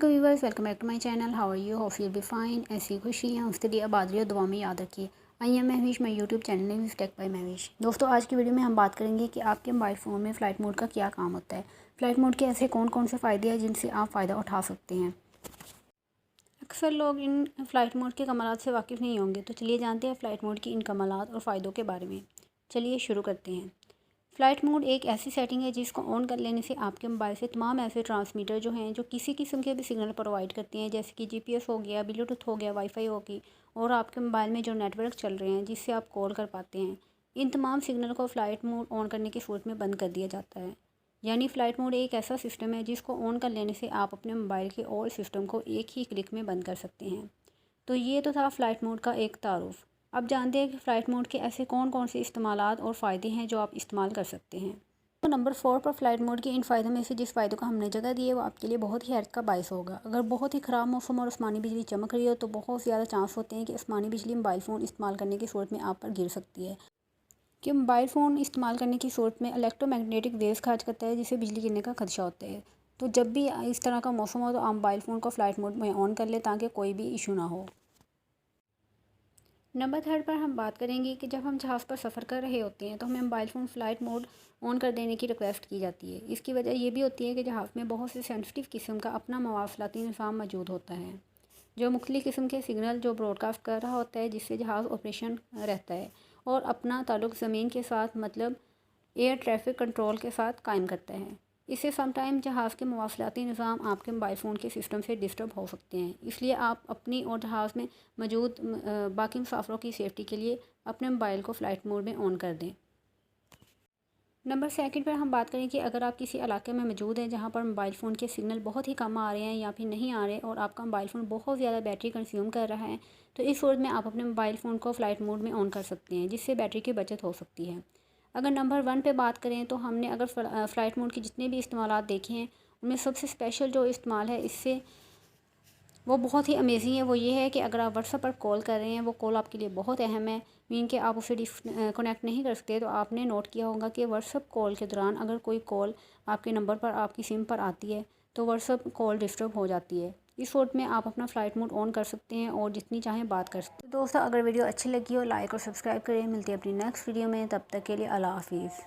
वालेकुम viewers, welcome back to my channel. How are you? Hope you be fine. ऐसी खुशियाँ मुफ्तली आबादी और दुआ में याद रखिए। I am Mahvish, my YouTube channel name is tech by Mahvish. दोस्तों, आज की वीडियो में हम बात करेंगे कि आपके मोबाइल फ़ोन में फ़्लाइट मोड का क्या काम होता है। फ़्लाइट मोड के ऐसे कौन कौन से फ़ायदे हैं जिनसे आप फ़ायदा उठा सकते हैं। अक्सर लोग इन फ़्लाइट मोड के कमालात से वाकिफ़ नहीं होंगे, तो चलिए जानते हैं फ़्लाइट मोड की इन कमालात और फ़ायदों के बारे में। चलिए शुरू करते हैं। फ़्लाइट मोड एक ऐसी सेटिंग है जिसको ऑन कर लेने से आपके मोबाइल से तमाम ऐसे ट्रांसमीटर जो हैं जो किसी किस्म के भी सिग्नल प्रोवाइड करते हैं, जैसे कि जीपीएस हो गया, ब्लूटूथ हो गया, वाईफाई होगी, और आपके मोबाइल में जो नेटवर्क चल रहे हैं जिससे आप कॉल कर पाते हैं, इन तमाम सिग्नल को फ़्लाइट मोड ऑन करने की सूरत में बंद कर दिया जाता है। यानी फ़्लाइट मोड एक ऐसा सिस्टम है जिसको ऑन कर लेने से आप अपने मोबाइल के और सिस्टम को एक ही क्लिक में बंद कर सकते हैं। तो ये तो था फ़्लाइट मोड का एक तारुफ। अब जानते हैं कि फ़्लाइट मोड के ऐसे कौन कौन से इस्तेमालात और फ़ायदे हैं जो आप इस्तेमाल कर सकते हैं। तो नंबर 4 पर फ़्लाइट मोड के इन फ़ायदों में से जिस फ़ायदों को हमने जगह दी है वो आपके लिए बहुत ही हैरत का बायस होगा। अगर बहुत ही ख़राब मौसम और आसमानी बिजली चमक रही हो तो बहुत ज़्यादा चांस होते हैं कि आसमानी बिजली मोबाइल फ़ोन इस्तेमाल करने की सूरत में आप पर गिर सकती है। कि मोबाइल फ़ोन इस्तेमाल करने की सूरत में इलेक्ट्रोमैग्नेटिक वेव्स खारिज करता है जिससे बिजली गिरने का खदशा होता है। तो जब भी इस तरह का मौसम हो तो आप मोबाइल फ़ोन को फ़्लाइट मोड में ऑन कर लें ताकि कोई भी इशू ना हो। नंबर 3 पर हम बात करेंगे कि जब हम जहाज़ पर सफ़र कर रहे होते हैं तो हमें mobile phone flight mode on कर देने की रिक्वेस्ट की जाती है। इसकी वजह ये भी होती है कि जहाज़ में बहुत से सेंसिटिव किस्म का अपना मवासलाती निज़ाम मौजूद होता है, जो मुख्तलिफ़ किस्म के सिग्नल जो ब्रॉडकास्ट कर रहा होता है, जिससे जहाज़ ऑपरेशन रहता है और अपना ताल्लुक़ ज़मीन के साथ मतलब एयर ट्रैफिक कंट्रोल के साथ कायम करता है। इससे समटाइम जहाज़ के मवासलाती निज़ाम आपके मोबाइल फ़ोन के सिस्टम से डिस्टर्ब हो सकते हैं। इसलिए आप अपनी और जहाज़ में मौजूद बाकी मुसाफिरों की सेफ्टी के लिए अपने मोबाइल को फ़्लाइट मोड में ऑन कर दें। नंबर 2 पर हम बात करें कि अगर आप किसी इलाके में मौजूद हैं जहां पर मोबाइल फ़ोन के सिग्नल बहुत ही कम आ रहे हैं या फिर नहीं आ रहे और आपका मोबाइल फ़ोन बहुत ज़्यादा बैटरी कंज्यूम कर रहा है, तो इस सूरत में आप अपने मोबाइल फ़ोन को फ़्लाइट मोड में ऑन कर सकते हैं, जिससे बैटरी की बचत हो सकती है। अगर नंबर 1 पे बात करें तो हमने अगर फ़्लाइट मोड के जितने भी इस्तेमालात देखे हैं उनमें सबसे स्पेशल जो इस्तेमाल है इससे वो बहुत ही अमेजिंग है, वो ये है कि अगर आप व्हाट्सएप पर कॉल कर रहे हैं, वो कॉल आपके लिए बहुत अहम है, मीन कि आप उसे कनेक्ट नहीं कर सकते। तो आपने नोट किया होगा कि व्हाट्सएप कॉल के दौरान अगर कोई कॉल आपके नंबर पर आपकी सिम पर आती है तो व्हाट्सएप कॉल डिस्टर्ब हो जाती है। इस सूरत में आप अपना फ़्लाइट मोड ऑन कर सकते हैं और जितनी चाहें बात कर सकते हैं। तो दोस्तों, अगर वीडियो अच्छी लगी हो लाइक और सब्सक्राइब करें। मिलती है अपनी नेक्स्ट वीडियो में, तब तक के लिए अल्लाह हाफिज़।